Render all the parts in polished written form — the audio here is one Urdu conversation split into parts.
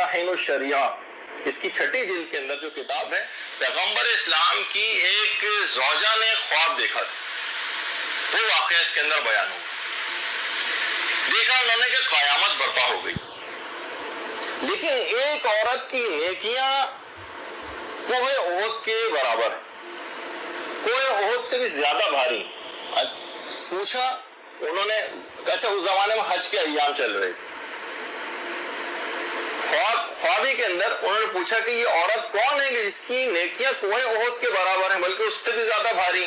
براہین الشریعہ، اس کی 6 جلد کے اندر جو کتاب ہے، پیغمبر اسلام کی ایک زوجہ نے خواب دیکھا تھا، وہ واقعہ اس کے اندر بیان ہوا۔ دیکھا انہوں نے کہ قیامت برپا ہو گئی، لیکن ایک عورت کی نیکیاں کوہ احد کے برابر ہے، کوہ احد سے بھی زیادہ بھاری۔ پوچھا انہوں نے، اچھا اس زمانے میں حج کے ایام چل رہے تھے، خوابی کے اندر انہوں نے پوچھا کہ یہ عورت کون ہے کہ جس کی نیکیاں کوہ احد کے برابر ہیں، بلکہ اس سے بھی زیادہ بھاری؟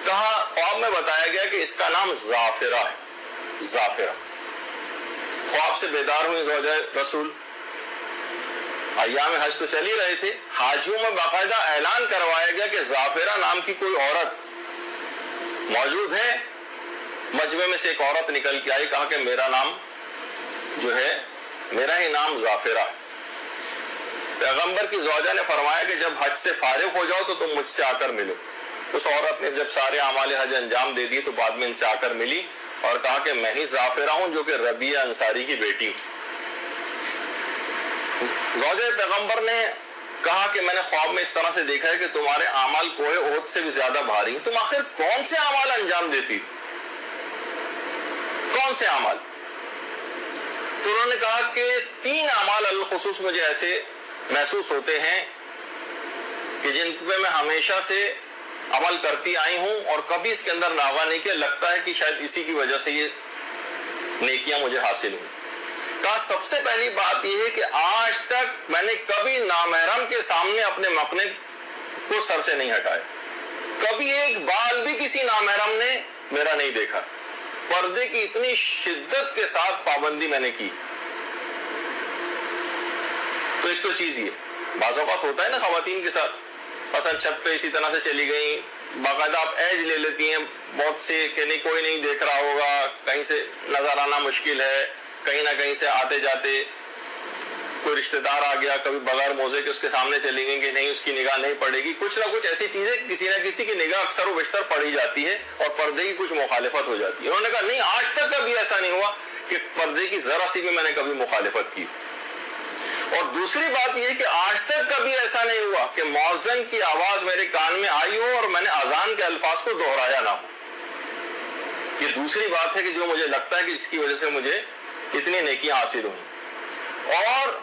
کہا، خواب میں بتایا گیا کہ اس کا نام زافرہ ہے، زافرہ۔ خواب سے بیدار ہوئی زوجہ رسول، ایام حج تو چل ہی رہے تھے، حاجیوں میں باقاعدہ اعلان کروایا گیا کہ زافرہ نام کی کوئی عورت موجود ہے۔ مجمع میں سے ایک عورت نکل کے آئی، کہا کہ میرا نام جو ہے، میرا ہی نام زافرہ ہے۔ پیغمبر کی زوجہ نے فرمایا کہ جب حج سے فارغ ہو جاؤ تو تم مجھ سے آ کر ملو۔ اس عورت نے جب سارے اعمال حج انجام دے دی تو بعد میں ان سے آ کر ملی اور کہا کہ میں ہی زافرہ ہوں جو کہ ربیعہ انصاری کی بیٹی ہوں۔ زوجہ پیغمبر نے کہا کہ میں نے خواب میں اس طرح سے دیکھا ہے کہ تمہارے اعمال کوہ احد سے بھی زیادہ بھاری ہیں، تم آخر کون سے اعمال انجام دیتی، کون سے اعمال؟ تو انہوں نے کہا کہ 3 اعمال الخصوص مجھے ایسے محسوس ہوتے ہیں کہ جن پہ میں ہمیشہ سے عمل کرتی آئی ہوں اور کبھی اس کے اندر ناغہ نہیں کیا، لگتا ہے کہ شاید اسی کی وجہ سے یہ نیکیاں مجھے حاصل ہوئی۔ کہا سب سے پہلی بات یہ ہے کہ آج تک میں نے کبھی نامحرم کے سامنے اپنے مپنے کو سر سے نہیں ہٹایا، کبھی ایک بال بھی کسی نامحرم نے میرا نہیں دیکھا، پردے کی اتنی شدت کے ساتھ پابندی میں نے کی۔ تو ایک تو چیز یہ، بعض اوقات ہوتا ہے نا خواتین کے ساتھ، پسند چھت پہ اسی طرح سے چلی گئیں، باقاعدہ آپ ایج لے لیتی ہیں بہت سے کہ نہیں کوئی نہیں دیکھ رہا ہوگا، کہیں سے نظر آنا مشکل ہے، کہیں نہ کہیں سے آتے جاتے کوئی رشتہ دار آ گیا، کبھی بغیر موزے کے اس کے سامنے چلی گئیں کہ نہیں اس کی نگاہ نہیں پڑے گی، کچھ نہ کچھ ایسی چیزیں کسی نہ کسی کی نگاہ اکثر و بیشتر پڑی جاتی ہے اور پردے کی کچھ مخالفت ہو جاتی ہے۔ انہوں نے کہا نہیں، آج تک کبھی ایسا نہیں ہوا کہ پردے کی ذرا سی بھی میں نے کبھی مخالفت کی۔ اور دوسری بات یہ کہ آج تک کبھی ایسا نہیں ہوا کہ مؤذن کی آواز میرے کان میں آئی ہو اور میں نے اذان کے الفاظ کو دہرایا نہ ہو۔ یہ دوسری بات ہے کہ جو مجھے لگتا ہے کہ جس کی وجہ سے مجھے اتنی نیکیاں حاصل ہوئیں۔ اور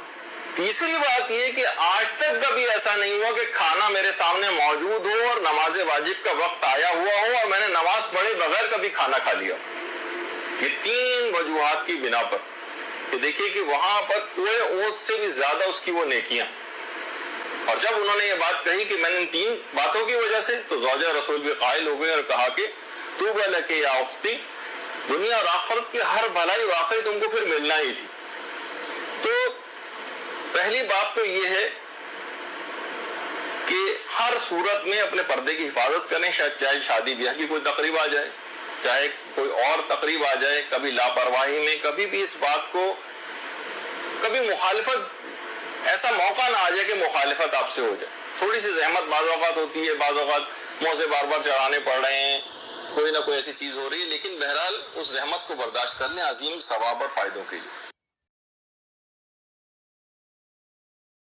تیسری بات یہ کہ آج تک کبھی ایسا نہیں ہوا کہ کھانا میرے سامنے موجود ہو اور نماز واجب کا وقت آیا ہوا ہو اور میں نے نماز پڑھے بغیر کبھی کھانا کھا لیا۔ یہ 3 وجوہات کی بنا پر کہ دیکھیے کہ وہاں پر کوہ احد سے بھی زیادہ اس کی وہ نیکیاں۔ اور جب انہوں نے یہ بات کہی کہ میں نے ان 3 باتوں کی وجہ سے، تو زوجہ رسول بھی قائل ہو گئے اور کہا کہ طوبی لک یا اختی، دنیا اور آخرت کی ہر بھلائی واقعی تم کو پھر ملنا ہی تھی۔ تو پہلی بات تو یہ ہے کہ ہر صورت میں اپنے پردے کی حفاظت کریں، چاہے شادی بیاہ کی کوئی تقریب آ جائے، چاہے کوئی اور تقریب آ جائے، کبھی لاپرواہی میں کبھی بھی اس بات کو، کبھی مخالفت، ایسا موقع نہ آ جائے کہ مخالفت آپ سے ہو جائے۔ تھوڑی سی زحمت بعض اوقات ہوتی ہے، بعض اوقات موزے بار بار چڑھانے پڑ رہے ہیں، کوئی نہ کوئی ایسی چیز ہو رہی ہے، لیکن بہرحال اس زحمت کو برداشت کرنے عظیم ثواب اور فائدوں کے لیے۔